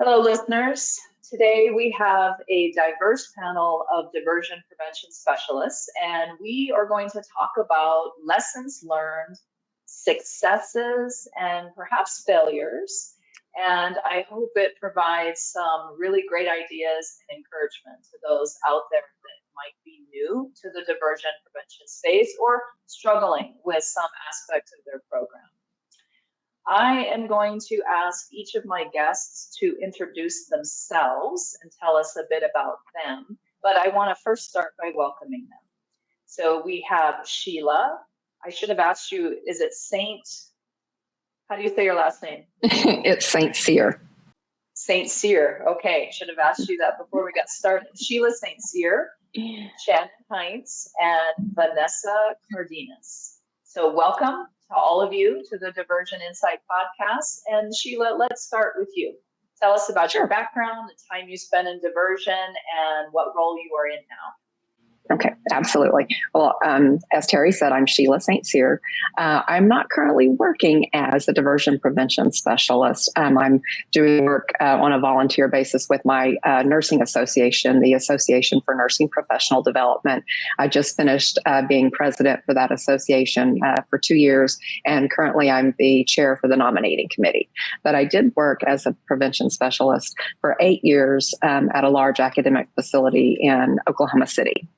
Hello, listeners. Today we have a diverse panel of diversion prevention specialists, and we are going to talk about lessons learned, successes, and perhaps failures. And I hope it provides some really great ideas and encouragement to those out there that might be new to the diversion prevention space or struggling with some aspect of their program. I am going to ask each of my guests to introduce themselves and tell us a bit about them, but I want to first start by welcoming them. So we have Sheila. I should have asked you, is it how do you say your last name? It's St.Cyr. St.Cyr. Okay, should have asked you that before we got started. Sheila St.Cyr, Shannon Heintz, and Vanessa Cardenas. So welcome to all of you to the Diversion Insight podcast. And Sheila, let's start with you. Tell us about your background, the time you spent in diversion, and what role you are in now. Okay, absolutely. Well, as Terri said, I'm Sheila St.Cyr. I'm not currently working as a diversion prevention specialist. I'm doing work on a volunteer basis with my nursing association, the Association for Nursing Professional Development. I just finished being president for that association for 2 years, and currently I'm the chair for the nominating committee. But I did work as a prevention specialist for 8 years at a large academic facility in Oklahoma City.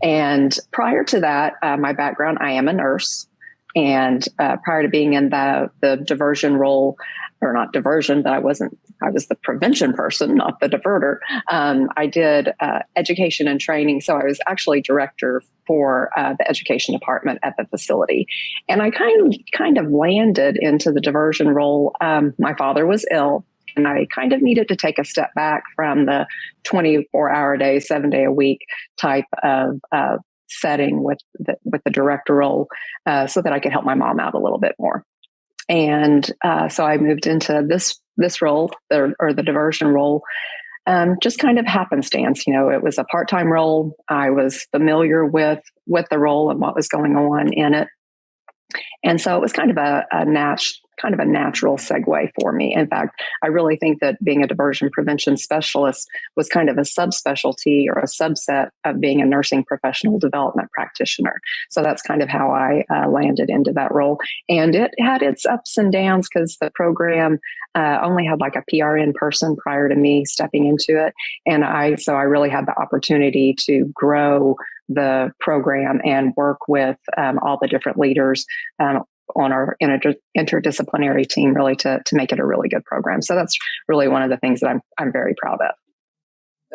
And prior to that, my background, I am a nurse. And prior to being in the diversion role, or not diversion, but I was the prevention person, not the diverter. I did education and training. So I was actually director for the education department at the facility. And I kind of landed into the diversion role. My father was ill. And I kind of needed to take a step back from the 24-hour day, 7-day a week type of setting with the director role, so that I could help my mom out a little bit more. And so I moved into this role, or the diversion role, just kind of happenstance. You know, it was a part-time role. I was familiar with the role and what was going on in it. And so it was kind of a natural segue for me. In fact, I really think that being a diversion prevention specialist was kind of a subspecialty or a subset of being a nursing professional development practitioner. So that's kind of how I landed into that role. And it had its ups and downs because the program only had like a PRN person prior to me stepping into it. And so I really had the opportunity to grow the program and work with all the different leaders on our interdisciplinary team, really to make it a really good program. So that's really one of the things that I'm very proud of.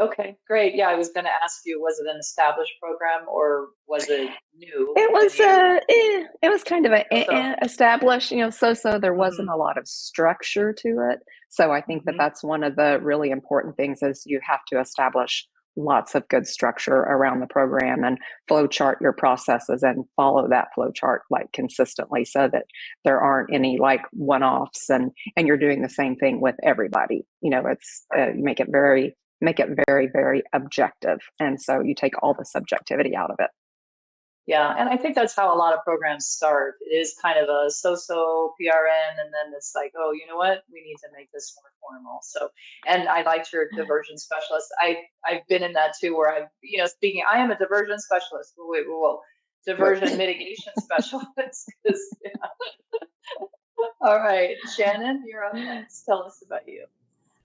Okay, great. Yeah, I was going to ask you, was it an established program or was it new? It was kind of established, so there wasn't a lot of structure to it. So I think that that's one of the really important things is you have to establish lots of good structure around the program and flow chart your processes and follow that flow chart like consistently so that there aren't any like one-offs and you're doing the same thing with everybody. It's you make it very, very objective. And so you take all the subjectivity out of it. Yeah, and I think that's how a lot of programs start. It is kind of a so-so PRN, and then it's like, oh, you know what? We need to make this more formal. So, and I liked your diversion specialist. I've been in that too, where speaking. I am a diversion specialist. Whoa. Diversion mitigation specialist. All right, Shannon, you're up next. Tell us about you.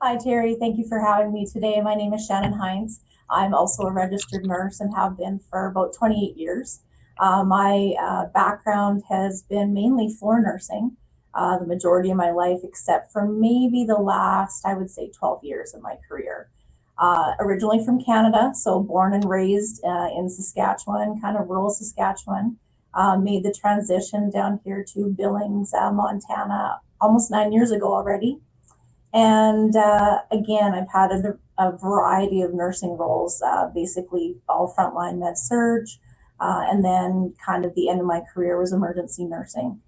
Hi, Terri. Thank you for having me today. My name is Shannon Heintz. I'm also a registered nurse and have been for about 28 years. My background has been mainly floor nursing, the majority of my life, except for maybe the last, I would say, 12 years of my career. Originally from Canada, so born and raised in Saskatchewan, kind of rural Saskatchewan. Made the transition down here to Billings, Montana, almost 9 years ago already. And again, I've had a variety of nursing roles, basically all frontline med surg, and then kind of the end of my career was emergency nursing.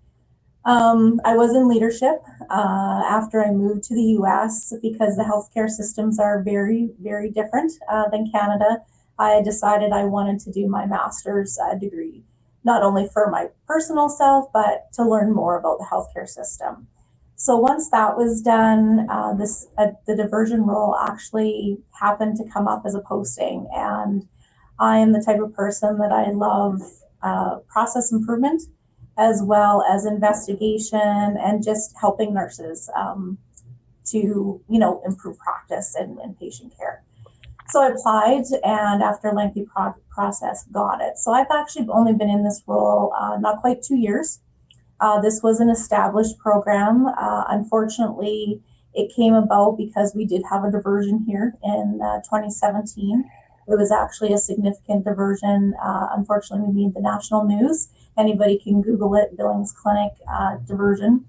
I was in leadership after I moved to the U.S. because the healthcare systems are very, very different than Canada. I decided I wanted to do my master's degree, not only for my personal self, but to learn more about the healthcare system. So once that was done, the diversion role actually happened to come up as a posting, and I am the type of person that I love process improvement as well as investigation and just helping nurses to improve practice and patient care. So I applied, and after a lengthy process, got it. So I've actually only been in this role not quite 2 years. This was an established program. Unfortunately, it came about because we did have a diversion here in 2017. It was actually a significant diversion. Unfortunately, we made the national news. Anybody can Google it, Billings Clinic diversion.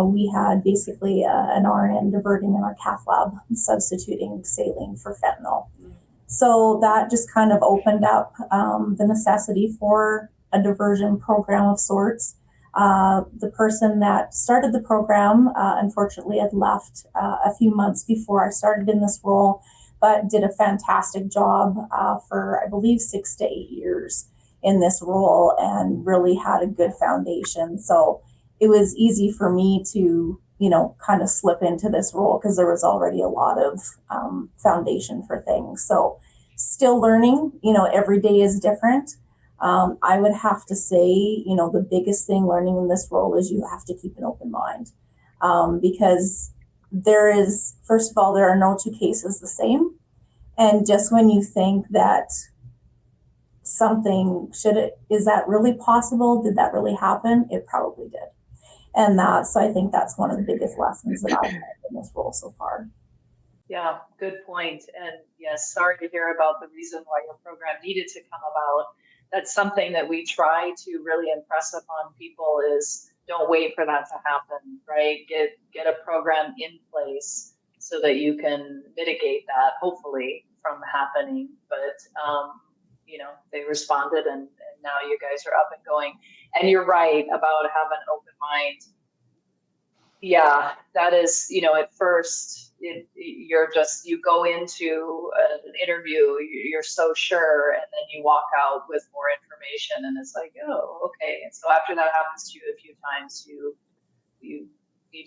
We had basically an RN diverting in our cath lab, substituting saline for fentanyl. So that just kind of opened up the necessity for a diversion program of sorts. The person that started the program, unfortunately, had left a few months before I started in this role, but did a fantastic job for, I believe, 6 to 8 years in this role and really had a good foundation. So it was easy for me to, kind of slip into this role because there was already a lot of foundation for things. So still learning, every day is different. I would have to say, the biggest thing learning in this role is you have to keep an open mind because first of all, there are no two cases the same. And just when you think that something is that really possible? Did that really happen? It probably did. And so I think that's one of the biggest lessons that I've had in this role so far. Yeah, good point. And yes, sorry to hear about the reason why your program needed to come about. That's something that we try to really impress upon people is don't wait for that to happen, right? Get a program in place so that you can mitigate that, hopefully, from happening. But, they responded and now you guys are up and going. And you're right about having an open mind. Yeah, that is, at first you go into an interview, you're so sure, and then you walk out with more information and it's like, oh, okay. And so after that happens to you a few times, you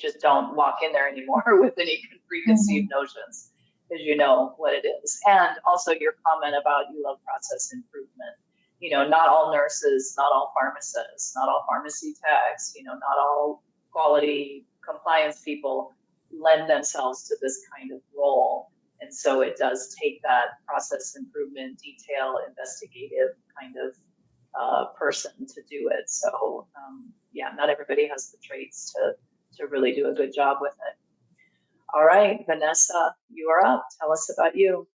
just don't walk in there anymore with any preconceived notions because you know what it is. And also your comment about you love process improvement. Not all nurses, not all pharmacists, not all pharmacy techs, not all quality compliance people lend themselves to this kind of role. And so it does take that process improvement, detail, investigative kind of person to do it. So not everybody has the traits to really do a good job with it. All right, Vanessa, you are up. Tell us about you.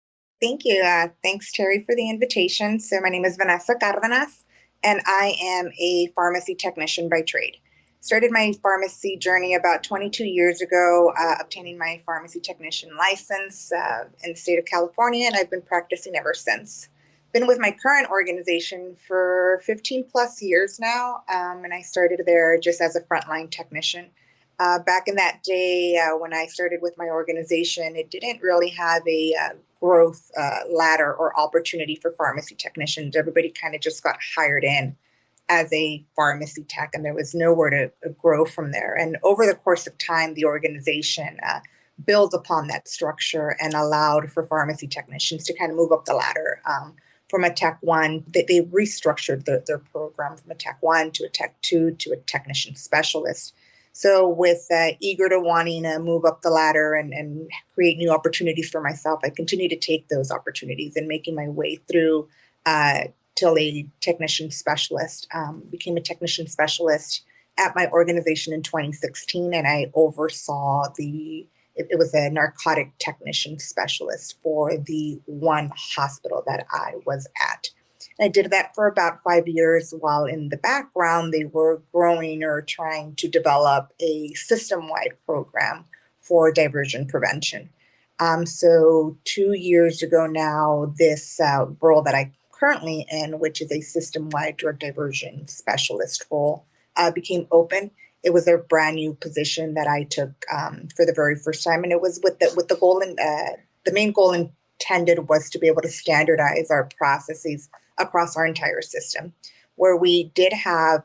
Thank you. Thanks, Terri, for the invitation. So my name is Vanessa Cardenas, and I am a pharmacy technician by trade. Started my pharmacy journey about 22 years ago, obtaining my pharmacy technician license in the state of California, and I've been practicing ever since. Been with my current organization for 15 plus years now, and I started there just as a frontline technician. Back in that day, when I started with my organization, it didn't really have a growth ladder or opportunity for pharmacy technicians. Everybody kind of just got hired in as a pharmacy tech, and there was nowhere to grow from there. And over the course of time, the organization built upon that structure and allowed for pharmacy technicians to kind of move up the ladder. From a Tech 1, they restructured their program from a Tech 1 to a Tech 2 to a technician specialist. So with eager to wanting to move up the ladder and create new opportunities for myself, I continue to take those opportunities and making my way through till a technician specialist. Became a technician specialist at my organization in 2016, and I oversaw it was a narcotic technician specialist for the one hospital that I was at. I did that for about 5 years while in the background they were growing or trying to develop a system-wide program for diversion prevention. So 2 years ago now, this role that I currently in, which is a system-wide drug diversion specialist role, became open. It was a brand new position that I took for the very first time, and it was with the goal the main goal intended was to be able to standardize our processes across our entire system, where we did have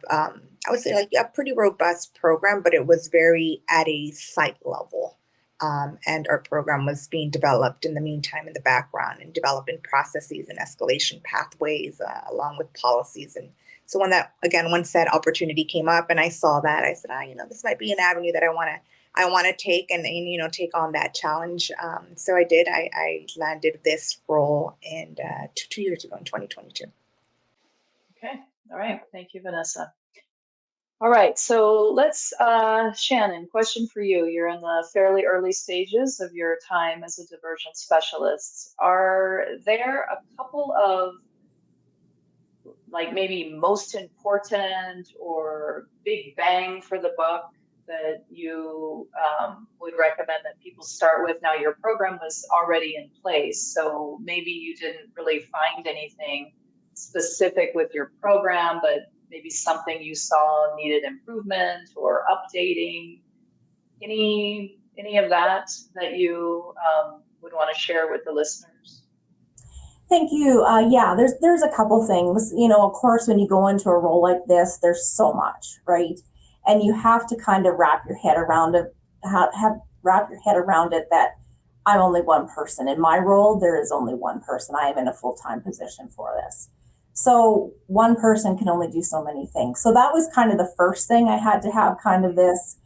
I would say like a pretty robust program, but it was very at a site level. And our program was being developed in the meantime in the background and developing processes and escalation pathways along with policies. And so when that opportunity came up and I saw that, I said, this might be an avenue that I want to take and take on that challenge. So I did. I landed this role in 2 years ago in 2022. Okay. All right. Thank you, Vanessa. All right, so let's, Shannon, question for you. You're in the fairly early stages of your time as a diversion specialist. Are there a couple of, like, maybe most important or big bang for the buck that you would recommend that people start with? Now, your program was already in place, so maybe you didn't really find anything specific with your program, but maybe something you saw needed improvement or updating. Any of that you would want to share with the listeners? Thank you. Yeah, there's a couple things. Of course, when you go into a role like this, there's so much, right? And you have to kind of wrap your head around it. That I'm only one person in my role. There is only one person. I am in a full-time position for this. So one person can only do so many things. So that was kind of the first thing. I had to have kind of this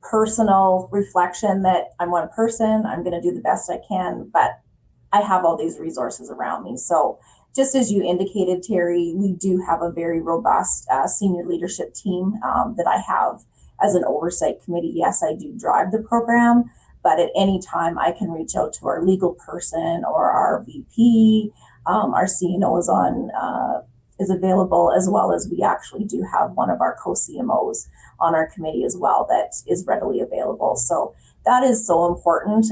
personal reflection that I'm one person, I'm going to do the best I can, but I have all these resources around me. So just as you indicated, Terri, we do have a very robust senior leadership team that I have as an oversight committee. Yes, I do drive the program, but at any time I can reach out to our legal person or our VP. Our CNO is available, as well as we actually do have one of our co-CMOs on our committee as well that is readily available. So that is so important.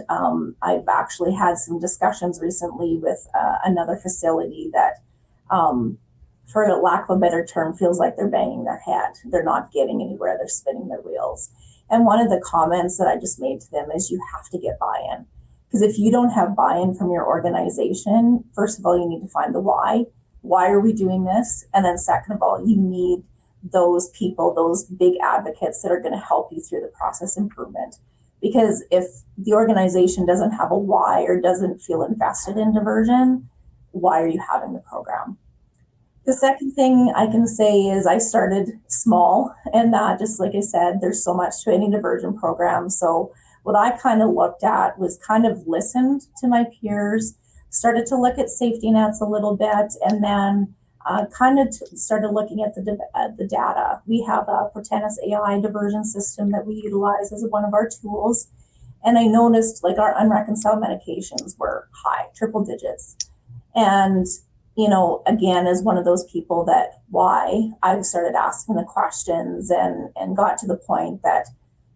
I've actually had some discussions recently with another facility that, for lack of a better term, feels like they're banging their head. They're not getting anywhere. They're spinning their wheels. And one of the comments that I just made to them is you have to get buy-in. Because if you don't have buy-in from your organization, first of all, you need to find the why. Why are we doing this? And then second of all, you need those people, those big advocates that are going to help you through the process improvement. Because if the organization doesn't have a why or doesn't feel invested in diversion, why are you having the program? The second thing I can say is I started small, and just like I said, there's so much to any diversion program. So what I kind of looked at was kind of listened to my peers, started to look at safety nets a little bit, and then started looking at the data. We have a Protenus AI diversion system that we utilize as one of our tools. And I noticed like our unreconciled medications were high, triple digits. And, again, as one of those people that why I started asking the questions and got to the point that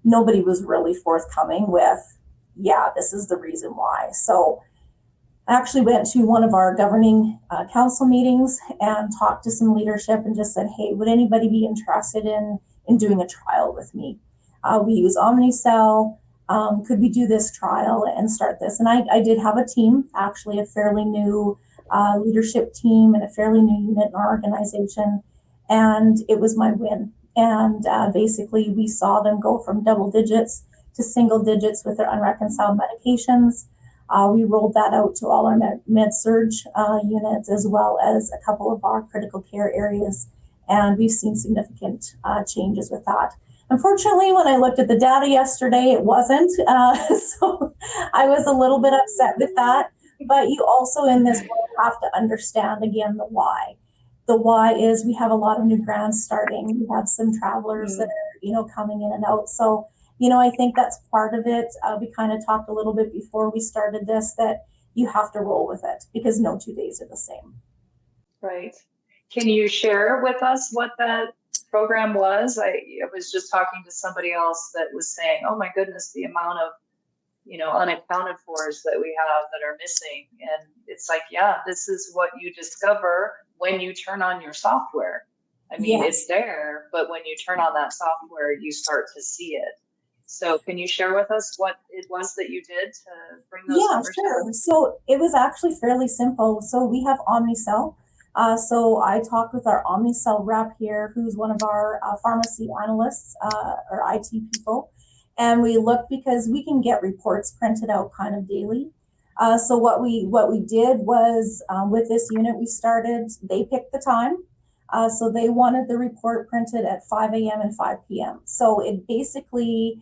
nobody was really forthcoming with, yeah, this is the reason why. So I actually went to one of our governing council meetings and talked to some leadership and just said, hey, would anybody be interested in doing a trial with me? We use Omnicell. Could we do this trial and start this? And I did have a team, actually a fairly new leadership team and a fairly new unit in our organization. And it was my win. And basically we saw them go from double digits to single digits with their unreconciled medications. We rolled that out to all our med-surg units, as well as a couple of our critical care areas. And we've seen significant changes with that. Unfortunately, when I looked at the data yesterday, it wasn't. So I was a little bit upset with that. But you also in this world have to understand, again, the why. The why is we have a lot of new grants starting. We have some travelers that are, coming in and out. So, I think that's part of it. We kind of talked a little bit before we started this that you have to roll with it because no 2 days are the same. Right. Can you share with us what that program was? I was just talking to somebody else that was saying, oh my goodness, the amount of, unaccounted fors that we have that are missing. And it's like, yeah, this is what you discover when you turn on your software. I mean, yes. It's there, but when you turn on that software, you start to see it. So can you share with us what it was that you did to bring those numbers sure. down? So it was actually fairly simple. So we have Omnicell. So I talked with our Omnicell rep here, who's one of our pharmacy analysts or IT people. And we looked because we can get reports printed out kind of daily. So what we did was with this unit we started, they picked the time. So they wanted the report printed at 5 a.m. and 5 p.m. So it basically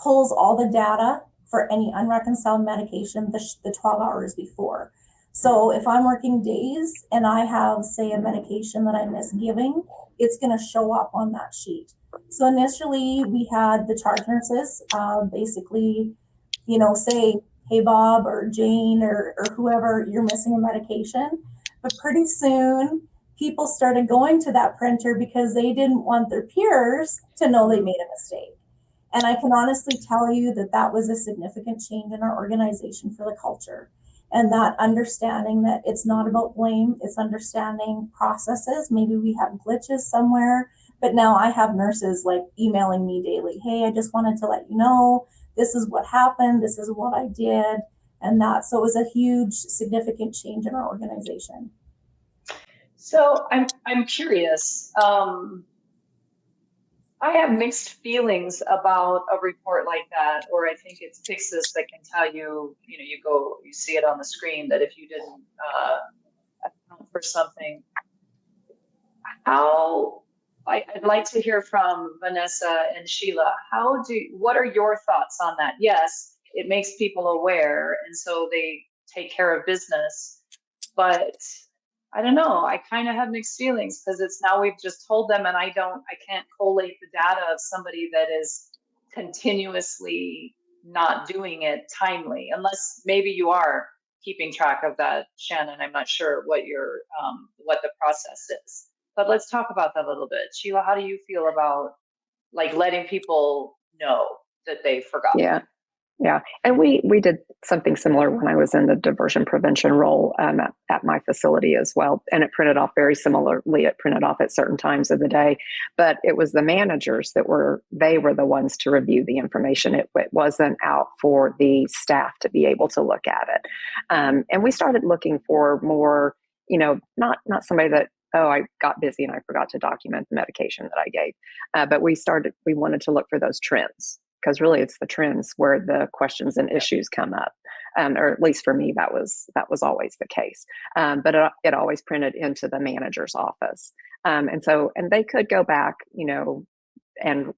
pulls all the data for any unreconciled medication the 12 hours before. So if I'm working days and I have, say, a medication that I miss giving, it's going to show up on that sheet. So initially we had the charge nurses basically, say, hey, Bob or Jane or whoever, you're missing a medication. But pretty soon people started going to that printer because they didn't want their peers to know they made a mistake. And I can honestly tell you that was a significant change in our organization for the culture. And that understanding that it's not about blame, it's understanding processes. Maybe we have glitches somewhere, but now I have nurses like emailing me daily. Hey, I just wanted to let you know, this is what happened, this is what I did. And so it was a huge, significant change in our organization. So I'm curious. I have mixed feelings about a report like that, or I think it's Pixis that can tell you, you see it on the screen that if you didn't account for something. I'd like to hear from Vanessa and Sheila. What are your thoughts on that? Yes, it makes people aware, and so they take care of business, but I don't know. I kind of have mixed feelings because it's now we've just told them, and I can't collate the data of somebody that is continuously not doing it timely, unless maybe you are keeping track of that, Shannon. I'm not sure what the process is, but let's talk about that a little bit. Sheila, how do you feel about like letting people know that they forgot? Yeah. And we did something similar when I was in the diversion prevention role at my facility as well. And it printed off very similarly. It printed off at certain times of the day, but it was the managers they were the ones to review the information. It wasn't out for the staff to be able to look at it. And we started looking for more, not somebody that, oh, I got busy and I forgot to document the medication that I gave. But we wanted to look for those trends. Because really, it's the trends where the questions and issues come up, or at least for me, that was always the case. But it always printed into the manager's office, and they could go back, and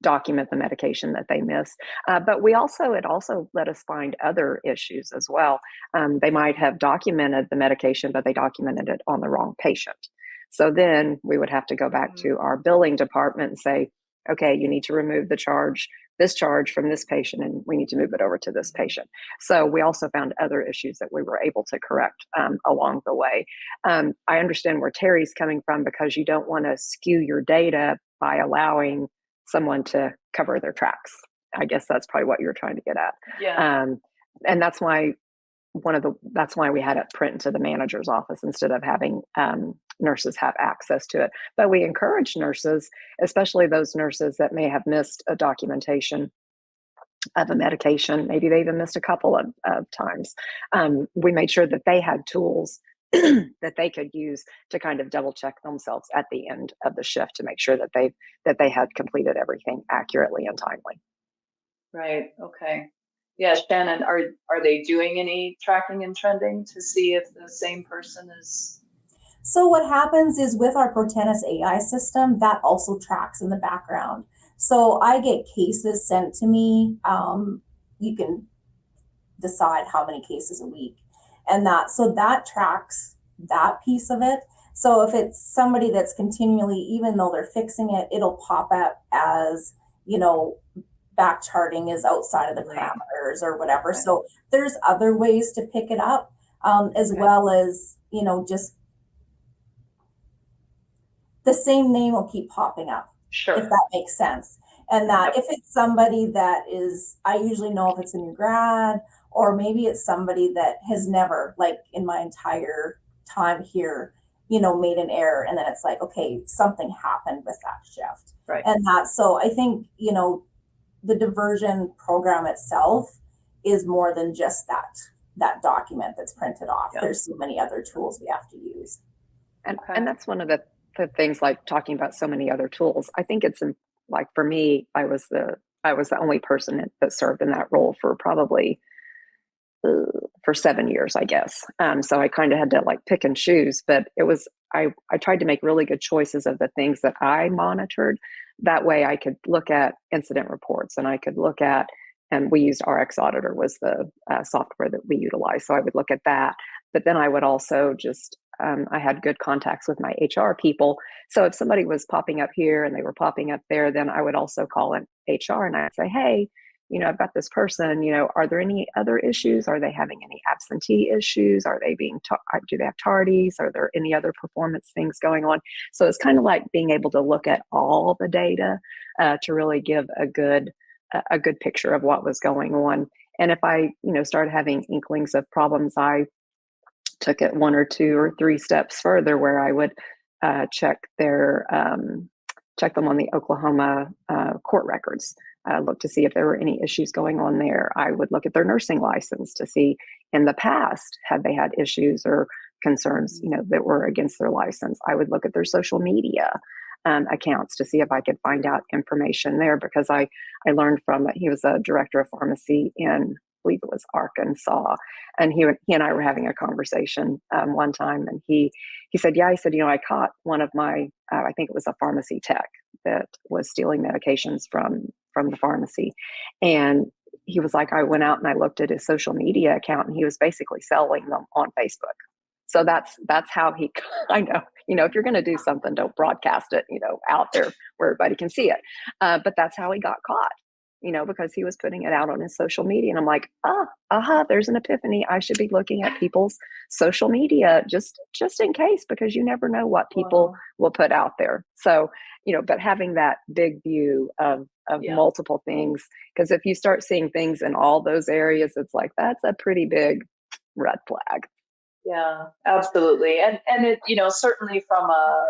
document the medication that they missed. But it also let us find other issues as well. They might have documented the medication, but they documented it on the wrong patient. So then we would have to go back to our billing department and say, okay, you need to remove this charge from this patient, and we need to move it over to this patient. So we also found other issues that we were able to correct along the way. I understand where Terry's coming from, because you don't want to skew your data by allowing someone to cover their tracks. I guess that's probably what you're trying to get at. Yeah. And that's why we had it print into the manager's office instead of having nurses have access to it. But we encourage nurses, especially those nurses that may have missed a documentation of a medication. Maybe they even missed a couple of times. We made sure that they had tools that they could use to kind of double check themselves at the end of the shift to make sure that they had completed everything accurately and timely. Right. Okay. Yeah, Shannon, are they doing any tracking and trending to see if the same person is? So what happens is with our Protenus AI system, that also tracks in the background. So I get cases sent to me. You can decide how many cases a week, and that tracks that piece of it. So if it's somebody that's continually, even though they're fixing it, it'll pop up as, back charting is outside of the parameters or whatever. Right. So there's other ways to pick it up, as well as, just the same name will keep popping up. Sure. If that makes sense. And that if it's somebody that is, I usually know if it's a new grad, or maybe it's somebody that has never, like in my entire time here, made an error. And then it's like, okay, something happened with that shift. Right. And so I think, the diversion program itself is more than just that. that document that's printed off. Yeah. There's so many other tools we have to use. And that's one of the things, like talking about so many other tools. I think it's like, for me, I was the only person that served in that role for probably for 7 years, I guess. So I kind of had to like pick and choose, but I tried to make really good choices of the things that I monitored. That way I could look at incident reports, and I could look at, and we used RX Auditor was the software that we utilized. So I would look at that, but then I would also just, I had good contacts with my HR people. So if somebody was popping up here and they were popping up there, then I would also call in HR and I'd say, hey, I've got this person, are there any other issues? Are they having any absentee issues? Are they do they have tardies? Are there any other performance things going on? So it's kind of like being able to look at all the data to really give a good picture of what was going on. And if I, started having inklings of problems, I took it 1 or 2 or 3 steps further, where I would check them on the Oklahoma court records. Look to see if there were any issues going on there. I would look at their nursing license to see in the past, had they had issues or concerns, that were against their license. I would look at their social media accounts to see if I could find out information there, because I learned from, he was a director of pharmacy in, I believe it was Arkansas, and he and I were having a conversation one time, and he said, yeah, he said, I caught one of my, I think it was a pharmacy tech that was stealing medications from the pharmacy. And he was like, I went out and I looked at his social media account, and he was basically selling them on Facebook. So that's how he, I know, if you're going to do something, don't broadcast it, out there where everybody can see it. But that's how he got caught, because he was putting it out on his social media. And I'm like, there's an epiphany. I should be looking at people's social media just in case, because you never know what people will put out there. So, but having that big view of multiple things, because if you start seeing things in all those areas, it's like, that's a pretty big red flag. Yeah, absolutely. And it, certainly from a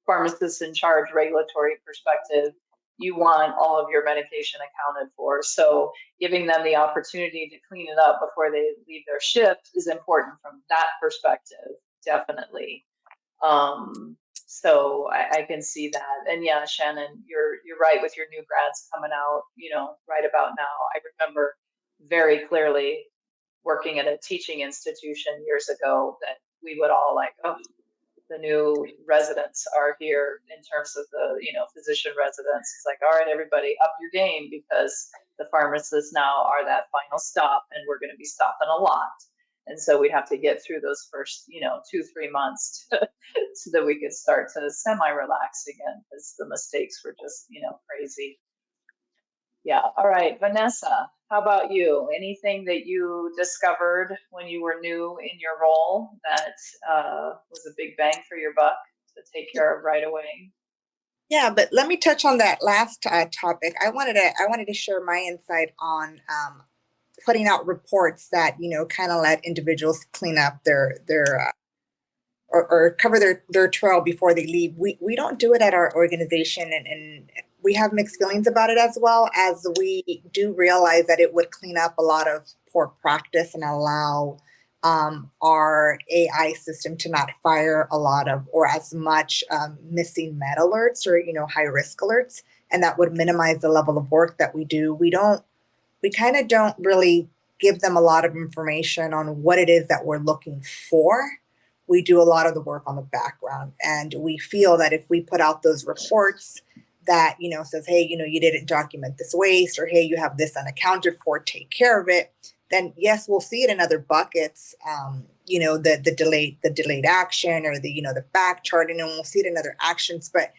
pharmacist in charge regulatory perspective, you want all of your medication accounted for. So giving them the opportunity to clean it up before they leave their shift is important from that perspective, definitely. So I can see that. And yeah, Shannon, you're right with your new grads coming out, right about now. I remember very clearly working at a teaching institution years ago that we would all like, the new residents are here in terms of the, physician residents. It's like, all right, everybody up your game, because the pharmacists now are that final stop, and we're going to be stopping a lot. And so we'd have to get through those first, 2-3 months so that we could start to semi-relax again, because the mistakes were just, crazy. Yeah. All right, Vanessa, how about you? Anything that you discovered when you were new in your role that was a big bang for your buck to take care of right away? Yeah, but let me touch on that last topic. I wanted to share my insight on putting out reports that kind of let individuals clean up their or cover their trail before they leave. We don't do it at our organization, and we have mixed feelings about it, as well as we do realize that it would clean up a lot of poor practice and allow our AI system to not fire a lot of or as much missing med alerts or high risk alerts, and that would minimize the level of work that we do. We kind of don't really give them a lot of information on what it is that we're looking for. We do a lot of the work on the background, and we feel that if we put out those reports that, says, hey, you didn't document this waste, or hey, you have this unaccounted for, take care of it, then yes, we'll see it in other buckets, the delayed action or the back charting, and we'll see it in other actions. But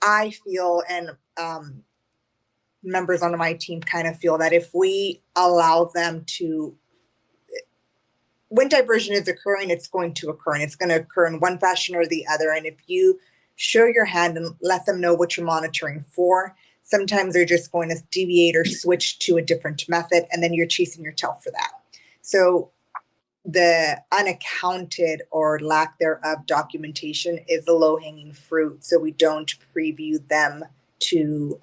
I feel, and members on my team kind of feel, that if we allow them to, when diversion is occurring, it's going to occur, and it's going to occur in one fashion or the other. And if you show your hand and let them know what you're monitoring for, sometimes they're just going to deviate or switch to a different method, and then you're chasing your tail for that. So the unaccounted or lack thereof documentation is the low-hanging fruit. So we don't preview them to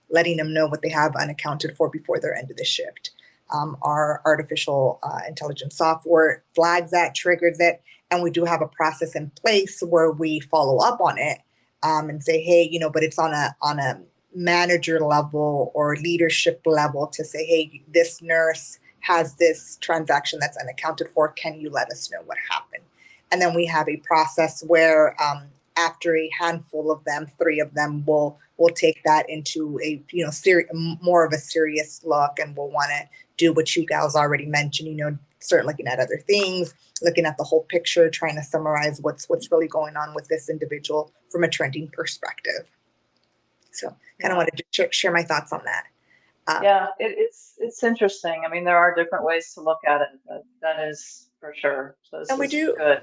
letting them know what they have unaccounted for before their end of the shift. our artificial intelligence software flags that, triggers it, and we do have a process in place where we follow up on it and say, hey, but it's on a manager level or leadership level to say, hey, this nurse has this transaction that's unaccounted for. Can you let us know what happened? And then we have a process where after a handful of them, 3 of them will take that into a more of a serious look, and we'll want to do what you gals already mentioned. Start looking at other things, looking at the whole picture, trying to summarize what's really going on with this individual from a trending perspective. So, kind of wanted to share my thoughts on that. It's interesting. I mean, there are different ways to look at it. That is for sure. So this is good.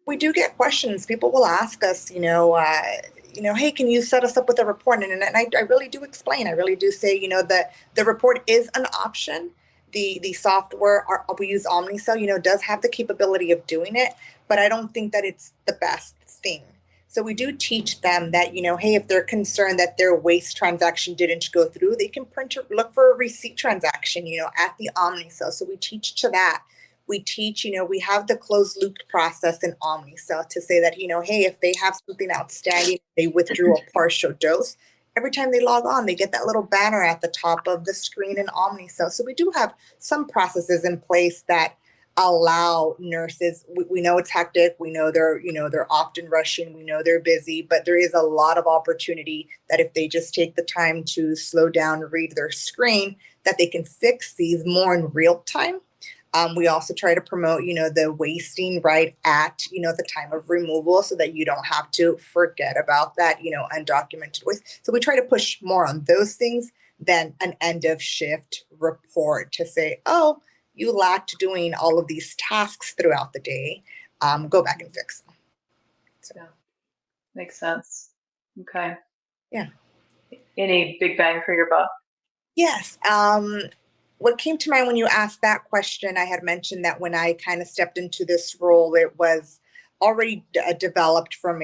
We do get questions. People will ask us, hey, can you set us up with a report? And I really do explain. I really do say, that the report is an option. The software we use Omnicell, does have the capability of doing it, but I don't think that it's the best thing. So we do teach them that, hey, if they're concerned that their waste transaction didn't go through, they can look for a receipt transaction, at the Omnicell. So we teach to that. We teach, we have the closed loop process in Omnicell to say that, hey, if they have something outstanding, they withdrew a partial dose, every time they log on, they get that little banner at the top of the screen in Omnicell. So we do have some processes in place that allow nurses. We know it's hectic. We know they're often rushing. We know they're busy, but there is a lot of opportunity that if they just take the time to slow down, read their screen, that they can fix these more in real time. We also try to promote, the wasting right at, the time of removal so that you don't have to forget about that, undocumented waste. So we try to push more on those things than an end of shift report to say, oh, you lacked doing all of these tasks throughout the day. Go back and fix them. So. Yeah, makes sense. Okay. Yeah. Any big bang for your buck? Yes. What came to mind when you asked that question, I had mentioned that when I kind of stepped into this role, it was already developed from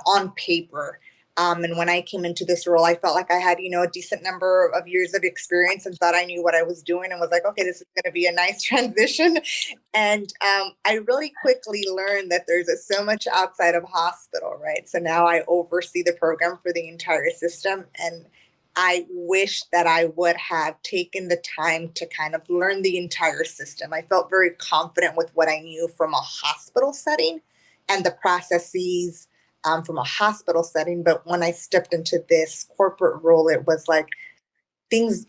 on paper. And when I came into this role, I felt like I had, a decent number of years of experience and thought I knew what I was doing and was like, okay, this is going to be a nice transition. And I really quickly learned that there's so much outside of hospital, right? So now I oversee the program for the entire system. And I wish that I would have taken the time to kind of learn the entire system. I felt very confident with what I knew from a hospital setting and the processes from a hospital setting. But when I stepped into this corporate role, it was like things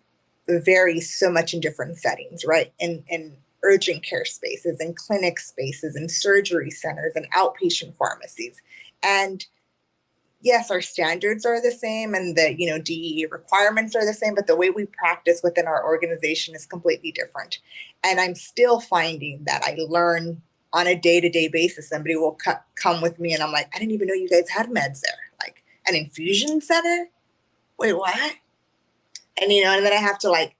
vary so much in different settings, right? In urgent care spaces and clinic spaces and surgery centers and outpatient pharmacies. And yes, our standards are the same and the, DEA requirements are the same, but the way we practice within our organization is completely different. And I'm still finding that I learn on a day-to-day basis. Somebody will come with me and I'm like, I didn't even know you guys had meds there. Like an infusion center? Wait, what? And, and then I have to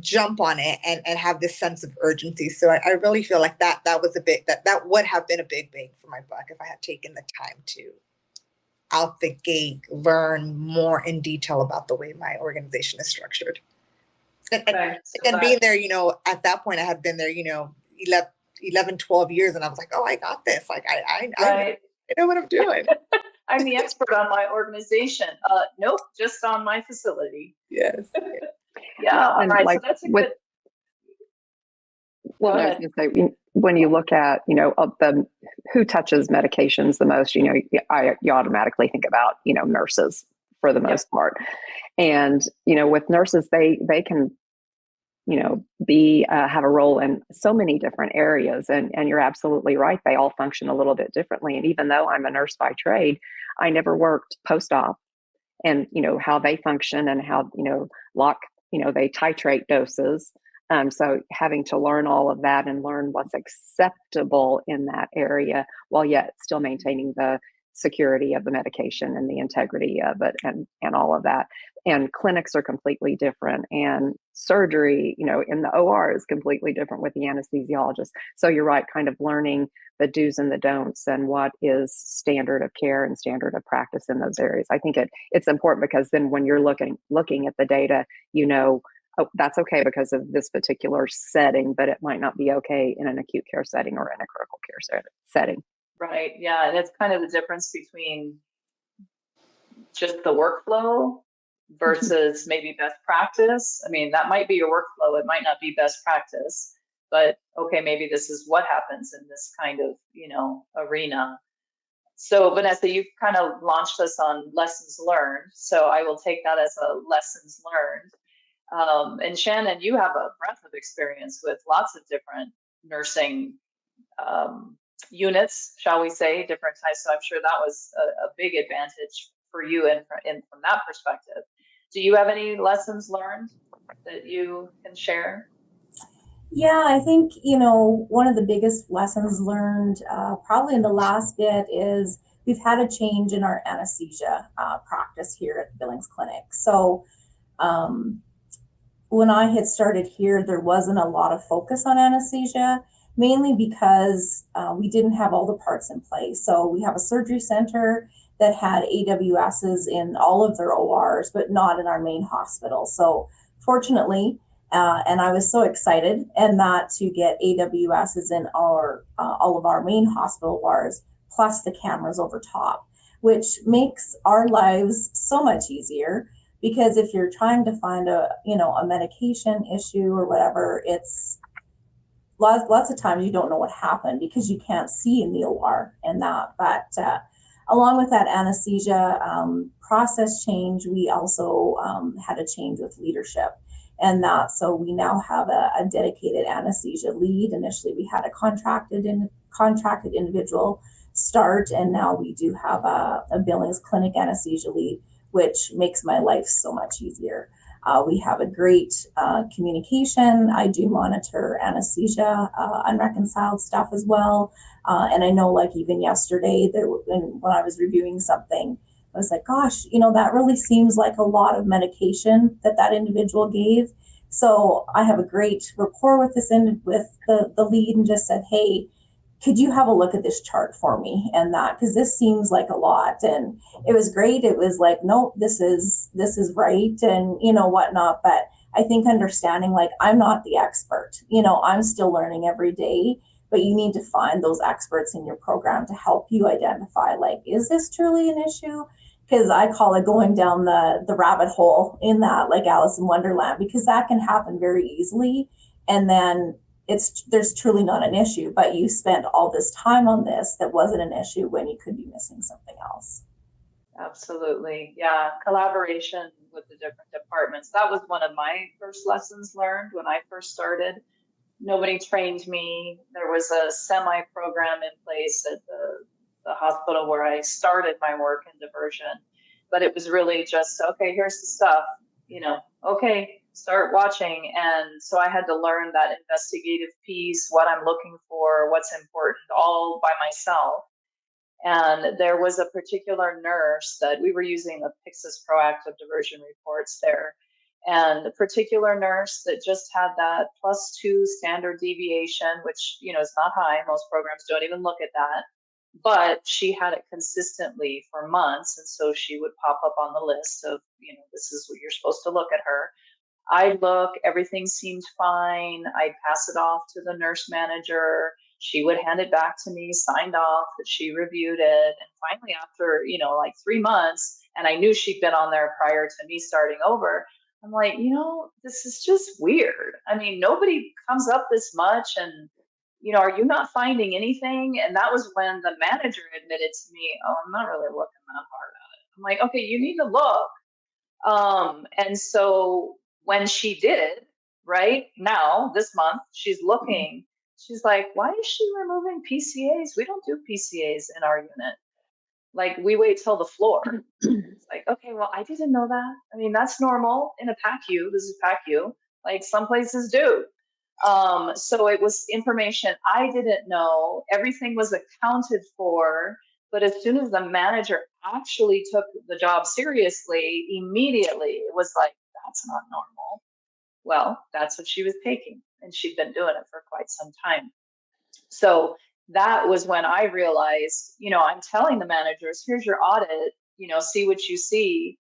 jump on it and have this sense of urgency. So I really feel like that was that would have been a big bang for my buck if I had taken the time to out the gate learn more in detail about the way my organization is structured. And being there, at that point I had been there, 11, 12 years, and I was like, oh, I got this. Like I know what I'm doing. I'm the expert on my organization. Nope, just on my facility. Yes. Yeah. All right. So that's a good. Well, I was going to say, when you look at, who touches medications the most, you automatically think about, nurses for the most part. And, with nurses, they can, have a role in so many different areas. And you're absolutely right. They all function a little bit differently. And even though I'm a nurse by trade, I never worked post-op and, how they function and how, they titrate doses. So having to learn all of that and learn what's acceptable in that area while yet still maintaining the security of the medication and the integrity of it and all of that. And clinics are completely different, and surgery, in the OR is completely different with the anesthesiologist. So you're right, kind of learning the do's and the don'ts and what is standard of care and standard of practice in those areas. I think it's important because then when you're looking at the data, oh, that's okay because of this particular setting, but it might not be okay in an acute care setting or in a critical care setting. Right. Yeah. And it's kind of the difference between just the workflow versus maybe best practice. I mean, that might be your workflow. It might not be best practice, but okay, maybe this is what happens in this kind of, arena. So Vanessa, you've kind of launched us on lessons learned. So I will take that as a lessons learned. And Shannon, you have a breadth of experience with lots of different nursing units, shall we say, different types. So I'm sure that was a big advantage for you and from that perspective. Do you have any lessons learned that you can share? Yeah, I think, one of the biggest lessons learned probably in the last bit is we've had a change in our anesthesia practice here at the Billings Clinic. So when I had started here, there wasn't a lot of focus on anesthesia, mainly because we didn't have all the parts in place. So we have a surgery center that had AWSs in all of their ORs, but not in our main hospital. So fortunately, and I was so excited and that to get AWSs in our all of our main hospital ORs, plus the cameras over top, which makes our lives so much easier. Because if you're trying to find a medication issue or whatever, it's lots of times you don't know what happened because you can't see in the OR and that. But along with that anesthesia process change, we also had a change with leadership. And that, so we now have a dedicated anesthesia lead. Initially, we had a contracted individual start, and now we do have a Billings Clinic anesthesia lead, which makes my life so much easier. We have a great communication. I do monitor anesthesia, unreconciled stuff as well. And I know, like even yesterday, when I was reviewing something, I was like, gosh, that really seems like a lot of medication that individual gave. So I have a great rapport with the lead and just said, hey, could you have a look at this chart for me and that, because this seems like a lot. And it was great. It was like, no, this is right and whatnot. But I think understanding, like, I'm not the expert, I'm still learning every day, but you need to find those experts in your program to help you identify, like, is this truly an issue? Because I call it going down the rabbit hole in that, like Alice in Wonderland, because that can happen very easily. And then there's truly not an issue, but you spent all this time on this that wasn't an issue when you could be missing something else. Absolutely. Yeah. Collaboration with the different departments. That was one of my first lessons learned when I first started. Nobody trained me. There was a semi-program in place at the hospital where I started my work in diversion, but it was really just, okay, here's the stuff, okay, start watching. And so I had to learn that investigative piece, what I'm looking for, what's important, all by myself. And there was a particular nurse that we were using the Pyxis proactive diversion reports there. And the particular nurse that just had that +2 standard deviation, which, is not high. Most programs don't even look at that. But she had it consistently for months. And so she would pop up on the list of, this is what you're supposed to look at her. I'd look, everything seemed fine. I'd pass it off to the nurse manager. She would hand it back to me, signed off that she reviewed it. And finally, after, like 3 months, and I knew she'd been on there prior to me starting over, I'm like, this is just weird. I mean, nobody comes up this much. And, are you not finding anything? And that was when the manager admitted to me, oh, I'm not really looking that hard at it. I'm like, okay, you need to look. And so when she did, right now, this month, she's looking, she's like, why is she removing PCAs? We don't do PCAs in our unit. Like, we wait till the floor. It's like, okay, well, I didn't know that. I mean, that's normal in a PACU. This is PACU. Like, some places do. So it was information I didn't know. Everything was accounted for. But as soon as the manager actually took the job seriously, immediately it was like, that's not normal. Well, that's what she was taking. And she'd been doing it for quite some time. So that was when I realized, I'm telling the managers, here's your audit, see what you see.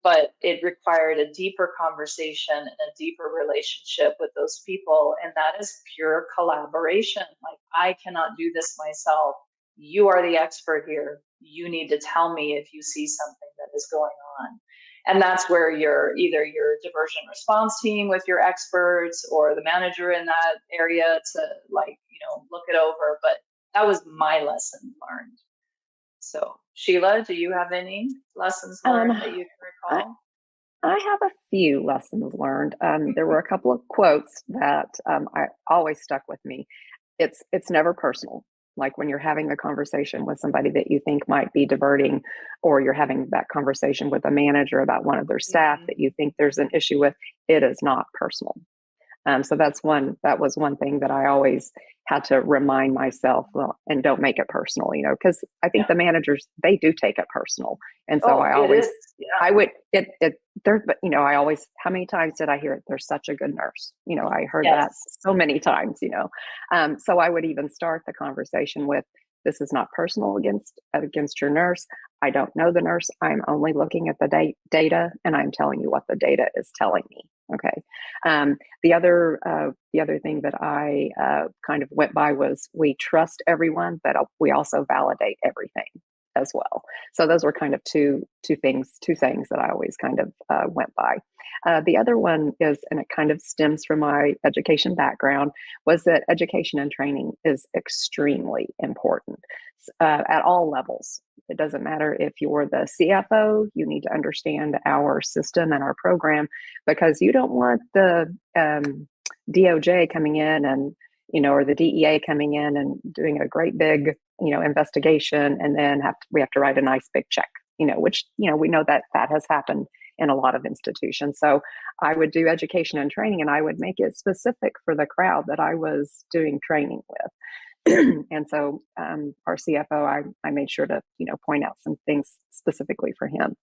but it required a deeper conversation and a deeper relationship with those people. And that is pure collaboration. Like, I cannot do this myself. You are the expert here. You need to tell me if you see something that is going on. And that's where either your diversion response team with your experts or the manager in that area to, like, look it over. But that was my lesson learned. So, Sheila, do you have any lessons learned that you can recall? I have a few lessons learned. There were a couple of quotes that I always stuck with me. It's never personal. Like when you're having a conversation with somebody that you think might be diverting, or you're having that conversation with a manager about one of their staff that you think there's an issue with, it is not personal. So that was one thing that I always had to remind myself, well, and don't make it personal, because I think the managers, they do take it personal. And so I always, but I always, how many times did I hear it? They're such a good nurse. I heard that so many times, so I would even start the conversation with, this is not personal against your nurse. I don't know the nurse. I'm only looking at the data, and I'm telling you what the data is telling me. Okay. The other thing that I kind of went by was, we trust everyone, but we also validate everything as well. So those were kind of two things that I always kind of went by. The other one is, and it kind of stems from my education background, was that education and training is extremely important at all levels. It doesn't matter if you're the CFO, you need to understand our system and our program, because you don't want the DOJ coming in and, or the DEA coming in and doing a great big, investigation, and then we have to write a nice big check, which, we know that has happened in a lot of institutions. So I would do education and training, and I would make it specific for the crowd that I was doing training with. And so our CFO, I made sure to, point out some things specifically for him.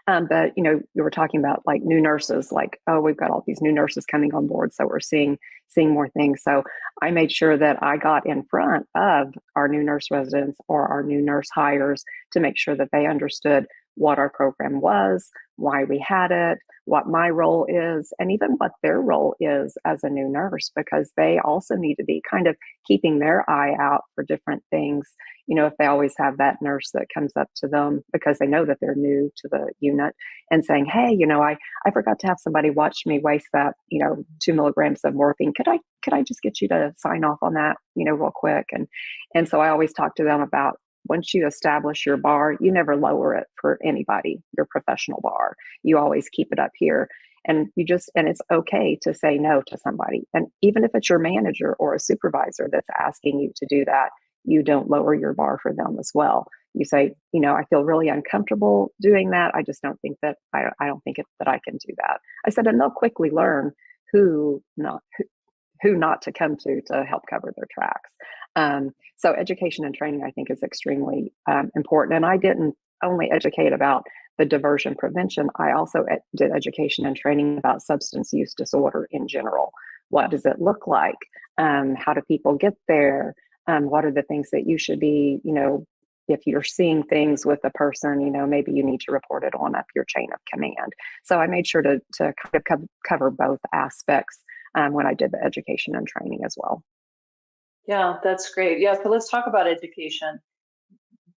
But, you were talking about like new nurses, like, oh, we've got all these new nurses coming on board, so we're seeing more things. So I made sure that I got in front of our new nurse residents or our new nurse hires to make sure that they understood what our program was, why we had it, what my role is, and even what their role is as a new nurse, because they also need to be kind of keeping their eye out for different things. If they always have that nurse that comes up to them because they know that they're new to the unit and saying, hey, I forgot to have somebody watch me waste that, 2 milligrams of morphine. Could I just get you to sign off on that, real quick? And so I always talk to them about, once you establish your bar, you never lower it for anybody, your professional bar. You always keep it up here. And it's okay to say no to somebody. And even if it's your manager or a supervisor that's asking you to do that, you don't lower your bar for them as well. You say, I feel really uncomfortable doing that. I just don't think that I don't think that I can do that. I said, and they'll quickly learn who not to come to help cover their tracks. So education and training, I think, is extremely important. And I didn't only educate about the diversion prevention. I also did education and training about substance use disorder in general. What does it look like? How do people get there? What are the things that you should be, if you're seeing things with a person, maybe you need to report it on up your chain of command. So I made sure to kind of cover both aspects when I did the education and training as well. Yeah, that's great. Yeah, so let's talk about education.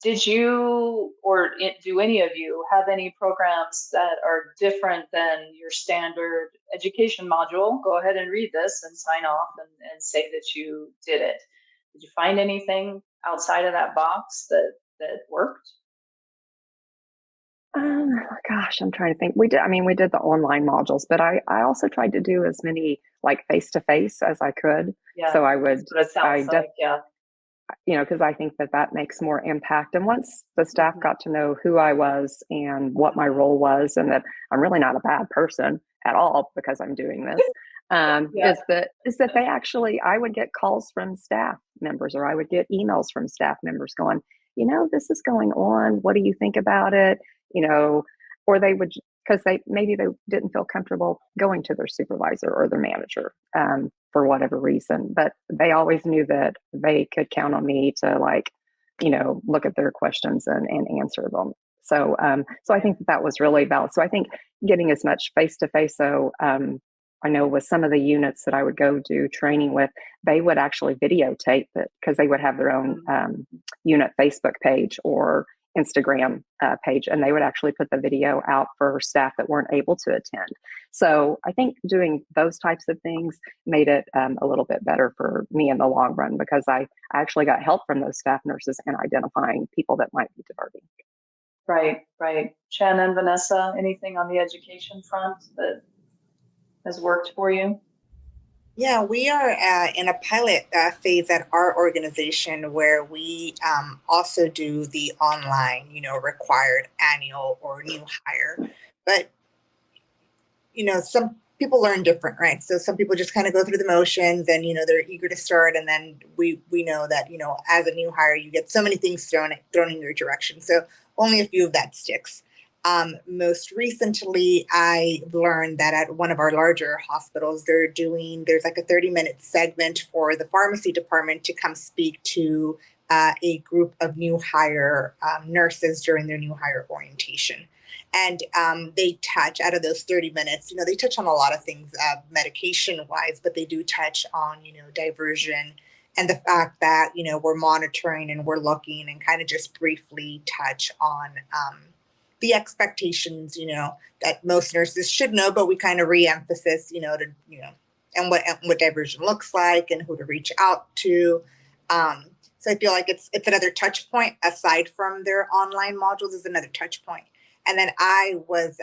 Did you, or do any of you, have any programs that are different than your standard education module? Go ahead and read this and sign off and say that you did it. Did you find anything outside of that box that worked? Gosh, I'm trying to think. We did the online modules, but I also tried to do as many like face-to-face as I could. Yeah, so I would, that's what it sounds like, yeah. Because I think that makes more impact. And once the staff got to know who I was and what my role was, and that I'm really not a bad person at all because I'm doing this, is that they actually, I would get calls from staff members, or I would get emails from staff members going, this is going on. What do you think about it? Or they would, because they didn't feel comfortable going to their supervisor or their manager for whatever reason, but they always knew that they could count on me to look at their questions and answer them. So, so I think that was really valid. So I think getting as much face to face. So, I know with some of the units that I would go do training with, they would actually videotape it because they would have their own unit Facebook page or Instagram page, and they would actually put the video out for staff that weren't able to attend. So I think doing those types of things made it a little bit better for me in the long run, because I actually got help from those staff nurses in identifying people that might be diverting. Right. Shannon, Vanessa, anything on the education front that has worked for you? Yeah, we are in a pilot phase at our organization where we also do the online, required annual or new hire. But, some people learn different, right? So some people just kind of go through the motions and, they're eager to start. And then we know that, as a new hire, you get so many things thrown in your direction. So only a few of that sticks. Most recently, I learned that at one of our larger hospitals, there's like a 30-minute segment for the pharmacy department to come speak to a group of new hire nurses during their new hire orientation. And they touch, out of those 30 minutes, they touch on a lot of things medication-wise, but they do touch on, diversion and the fact that, we're monitoring and we're looking, and kind of just briefly touch on the expectations, that most nurses should know, but we kind of re-emphasis, and what diversion looks like and who to reach out to. So I feel like it's another touch point aside from their online modules, is another touch point. And then I was,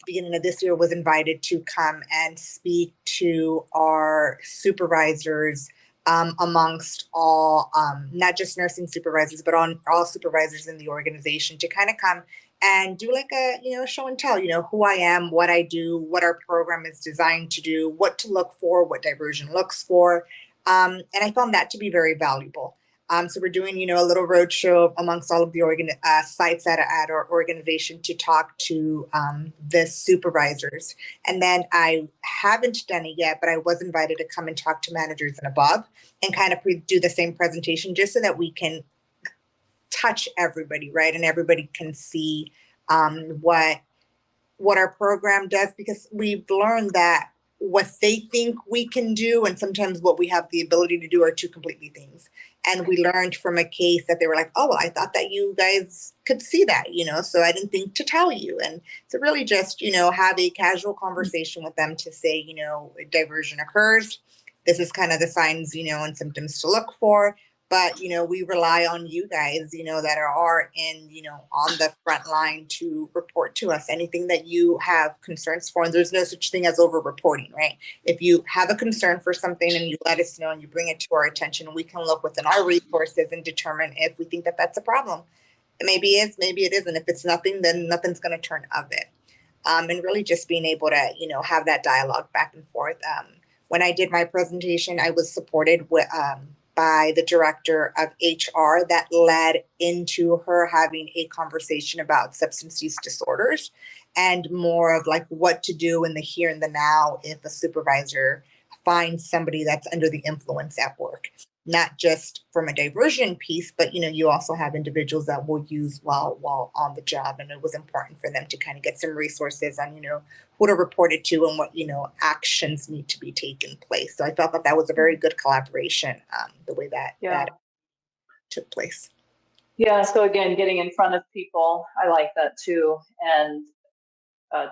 beginning of this year, was invited to come and speak to our supervisors amongst all, not just nursing supervisors, but on all supervisors in the organization, to kind of come and do like a, show and tell, who I am, what I do, what our program is designed to do, what to look for, what diversion looks for. And I found that to be very valuable. So we're doing, a little roadshow amongst all of the sites at our organization to talk to the supervisors. And then I haven't done it yet, but I was invited to come and talk to managers and above and kind of do the same presentation, just so that we can touch everybody, right? And everybody can see what our program does, because we've learned that what they think we can do and sometimes what we have the ability to do are two completely things. And we learned from a case that they were like, oh, well, I thought that you guys could see that, so I didn't think to tell you. And so really just, have a casual conversation with them to say, diversion occurs. This is kind of the signs, and symptoms to look for. But, we rely on you guys, that are in, on the front line to report to us anything that you have concerns for. And there's no such thing as over-reporting, right? If you have a concern for something and you let us know and you bring it to our attention, we can look within our resources and determine if we think that that's a problem. Maybe it is, maybe it isn't. If it's nothing, then nothing's going to turn of it. And really just being able to, have that dialogue back and forth. When I did my presentation, I was supported with, by the director of HR that led into her having a conversation about substance use disorders and more of like what to do in the here and the now if a supervisor finds somebody that's under the influence at work. Not just from a diversion piece, but you also have individuals that will use while on the job, and it was important for them to kind of get some resources on who to report it to and what actions need to be taken place. So I felt that was a very good collaboration, the way that took place. Yeah. So again, getting in front of people, I like that too, and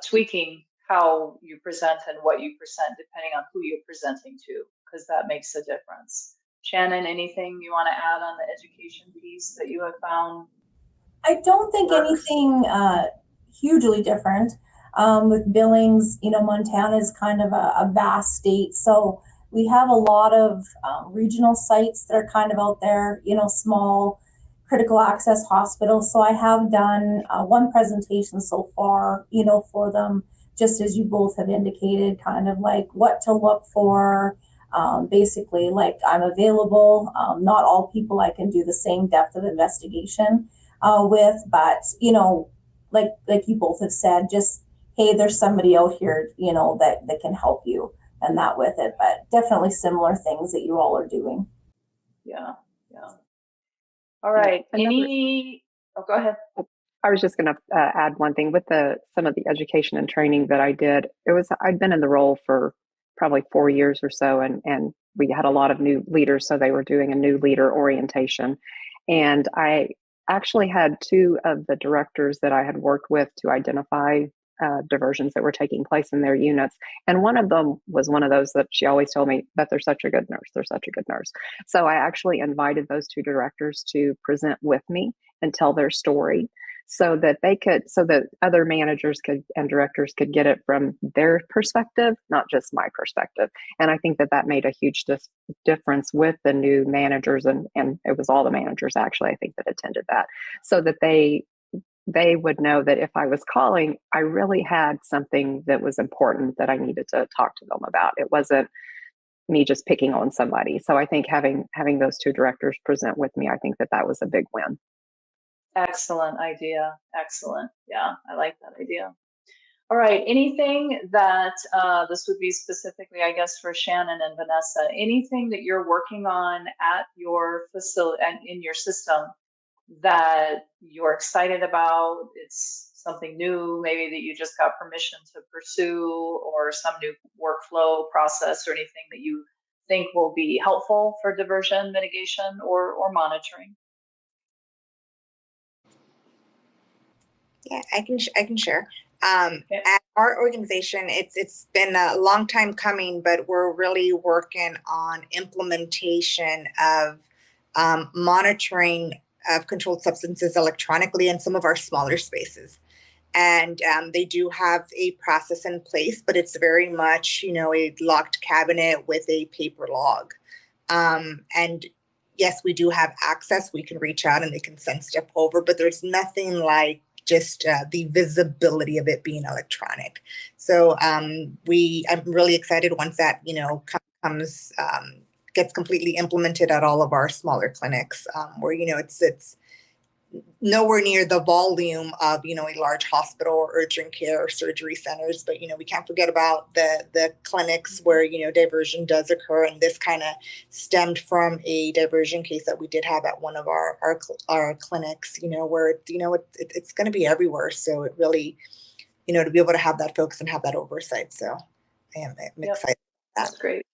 tweaking how you present and what you present depending on who you're presenting to, because that makes a difference. Shannon, anything you want to add on the education piece that you have found? I don't think anything hugely different. With Billings, Montana is kind of a vast state. So we have a lot of regional sites that are kind of out there, small critical access hospitals. So I have done one presentation so far, for them, just as you both have indicated, kind of like what to look for. Basically, like I'm available. Not all people I can do the same depth of investigation with, but like you both have said, just hey, there's somebody out here, that can help you and that with it. But definitely similar things that you all are doing. Yeah. All right. Oh, go ahead. I was just going to add one thing with some of the education and training that I did. I'd been in the role for probably 4 years or so, and we had a lot of new leaders, so they were doing a new leader orientation, and I actually had two of the directors that I had worked with to identify diversions that were taking place in their units. And one of them was one of those that she always told me, but they're such a good nurse. They're such a good nurse. So I actually invited those two directors to present with me and tell their story so that other managers and directors could get it from their perspective, not just my perspective. And I think that made a huge difference with the new managers, and it was all the managers actually, I think, that attended that, so that they would know that if I was calling, I really had something that was important that I needed to talk to them about. It wasn't me just picking on somebody. So I think having those two directors present with me, I think that was a big win. Excellent idea. Excellent. Yeah, I like that idea. All right. Anything that this would be specifically, I guess, for Shannon and Vanessa, anything that you're working on at your facility and in your system that you're excited about? It's something new, maybe that you just got permission to pursue, or some new workflow process, or anything that you think will be helpful for diversion mitigation or monitoring? Yeah, I can share. Okay. At our organization, it's been a long time coming, but we're really working on implementation of monitoring of controlled substances electronically in some of our smaller spaces. And they do have a process in place, but it's very much, a locked cabinet with a paper log. And yes, we do have access. We can reach out and they can send stuff over, but there's nothing like just the visibility of it being electronic. So I'm really excited once that, comes, gets completely implemented at all of our smaller clinics, where, it's nowhere near the volume of, a large hospital or urgent care or surgery centers. But, we can't forget about the clinics where, diversion does occur. And this kind of stemmed from a diversion case that we did have at one of our clinics, where, it's going to be everywhere. So it really, to be able to have that focus and have that oversight. So I'm excited. That's great.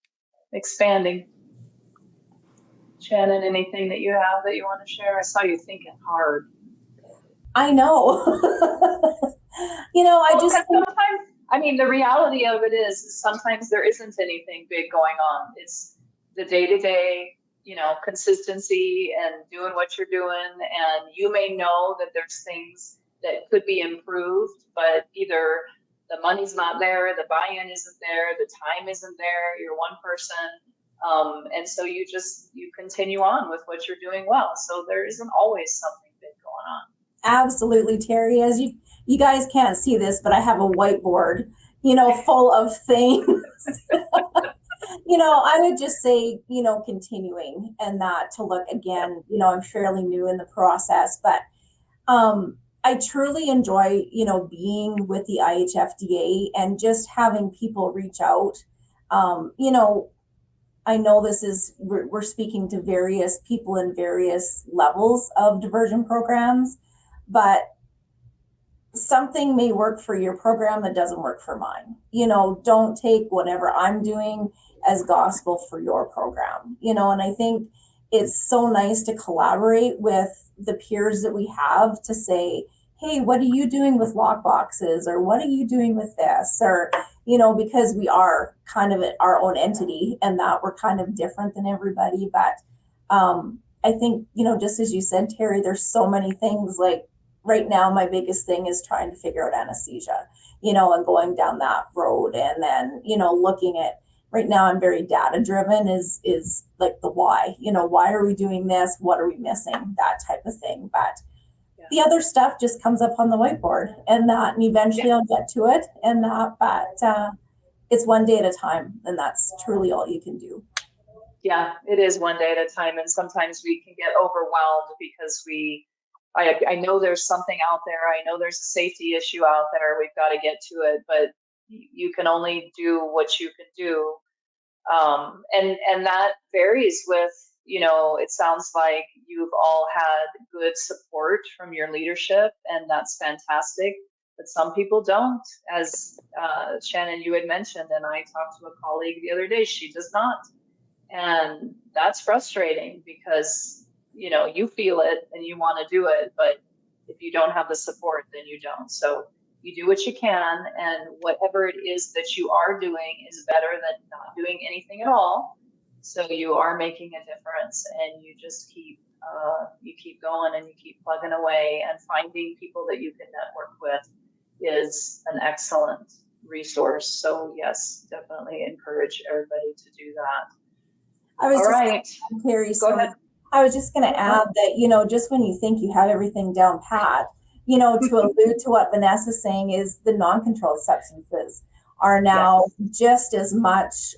Expanding. Shannon, anything that you have that you want to share? I saw you thinking hard. I know. Sometimes, the reality of it is sometimes there isn't anything big going on. It's the day-to-day, consistency and doing what you're doing. And you may know that there's things that could be improved, but either the money's not there, the buy-in isn't there, the time isn't there, you're one person. And so you continue on with what you're doing well. So there isn't always something big going on. Absolutely, Terri. As you guys can't see this, but I have a whiteboard, full of things. I would just say, continuing, and that to look again, I'm fairly new in the process, but I truly enjoy, being with the IHFDA and just having people reach out. I know we're speaking to various people in various levels of diversion programs, but something may work for your program that doesn't work for mine. Don't take whatever I'm doing as gospel for your program, and I think it's so nice to collaborate with the peers that we have to say, hey, what are you doing with lock boxes? Or what are you doing with this? Or, because we are kind of our own entity and that we're kind of different than everybody. But I think, just as you said, Terri, there's so many things. Like right now, my biggest thing is trying to figure out anesthesia, and going down that road. And then, looking at, right now I'm very data driven is like the why, why are we doing this? What are we missing? That type of thing. But the other stuff just comes up on the whiteboard and eventually I'll get to it but it's one day at a time, and that's truly all you can do. Yeah, it is one day at a time. And sometimes we can get overwhelmed because I know there's something out there. I know there's a safety issue out there. We've got to get to it, but you can only do what you can do. And that varies with, it sounds like you've all had good support from your leadership, and that's fantastic. But some people don't, as Shannon, you had mentioned, and I talked to a colleague the other day, she does not. And that's frustrating because, you feel it and you want to do it, but if you don't have the support, then you don't. So you do what you can, and whatever it is that you are doing is better than not doing anything at all. So you are making a difference, and you just keep going, and you keep plugging away, and finding people that you can network with is an excellent resource. So yes, definitely encourage everybody to do that. All right, Terri, go ahead. I was just going to add that, just when you think you have everything down pat, to allude to what Vanessa's saying, is the non-controlled substances are now just as much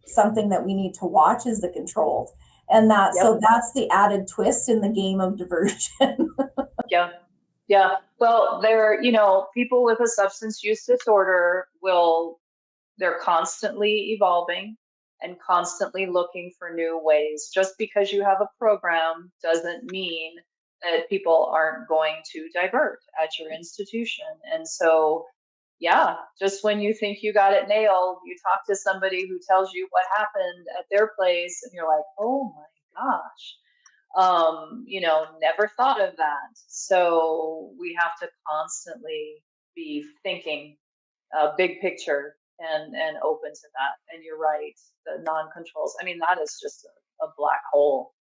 something that we need to watch as the controlled. And so that's the added twist in the game of diversion. Yeah. Well, people with a substance use disorder they're constantly evolving and constantly looking for new ways. Just because you have a program doesn't mean that people aren't going to divert at your institution. And so, just when you think you got it nailed, you talk to somebody who tells you what happened at their place, and you're like, oh my gosh, never thought of that. So we have to constantly be thinking big picture and open to that. And you're right, the non-controls, that is just a black hole.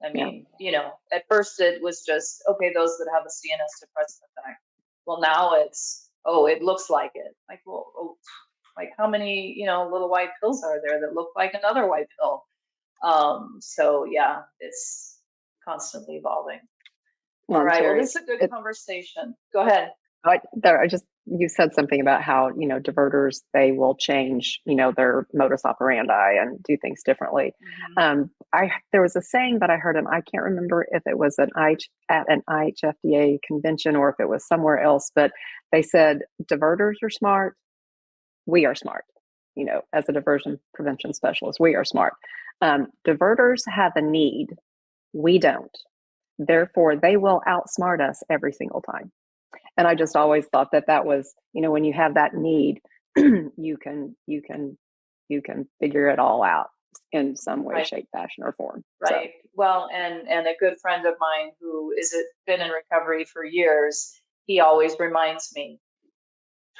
At first it was just, okay, those that have a CNS depressant effect. Well, now it looks like it. Like, well, like how many, little white pills are there that look like another white pill? So yeah, it's constantly evolving. All right. Terri, well, this is a good conversation. Go ahead. You said something about how, diverters, they will change, their modus operandi and do things differently. Mm-hmm. There was a saying that I heard, and I can't remember if it was at an IHFDA convention or if it was somewhere else, but they said, diverters are smart. We are smart. As a diversion prevention specialist, we are smart. Diverters have a need. We don't. Therefore, they will outsmart us every single time. And I just always thought that was, when you have that need, you can figure it all out in some way, shape, fashion, or form. Right. So. Well, and a good friend of mine who been in recovery for years, he always reminds me,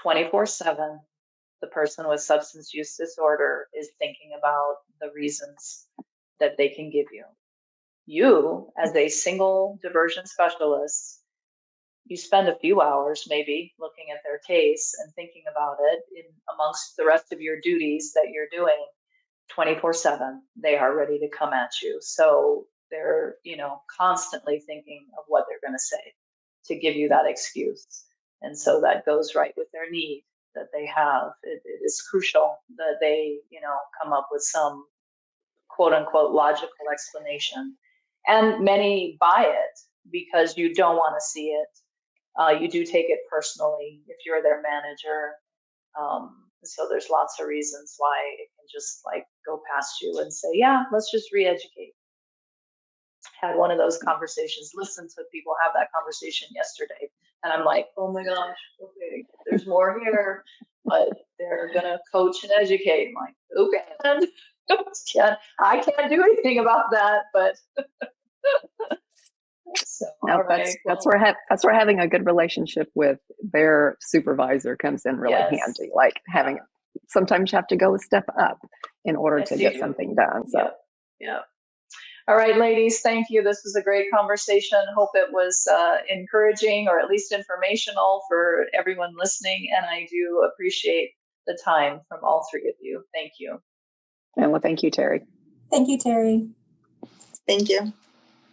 24/7, the person with substance use disorder is thinking about the reasons that they can give you. You, as a single diversion specialist, you spend a few hours maybe looking at their case and thinking about it amongst the rest of your duties that you're doing. 24/7, they are ready to come at you. So they're, constantly thinking of what they're going to say to give you that excuse. And so that goes right with their need that they have. It is crucial that they, come up with some quote unquote logical explanation. And many buy it because you don't want to see it. You do take it personally if you're their manager. So there's lots of reasons why it can just go past you and say, yeah, let's just re-educate. Had one of those conversations, listened to people have that conversation yesterday. And I'm like, oh my gosh, okay, there's more here, but they're going to coach and educate. I'm like, okay, I can't do anything about that, but so, no, that's where having a good relationship with their supervisor comes in really handy. Like sometimes you have to go a step up in order to get something done. So yeah. All right, ladies, thank you. This was a great conversation. Hope it was encouraging or at least informational for everyone listening. And I do appreciate the time from all three of you. Thank you. And well, thank you, Terri. Thank you, Terri. Thank you.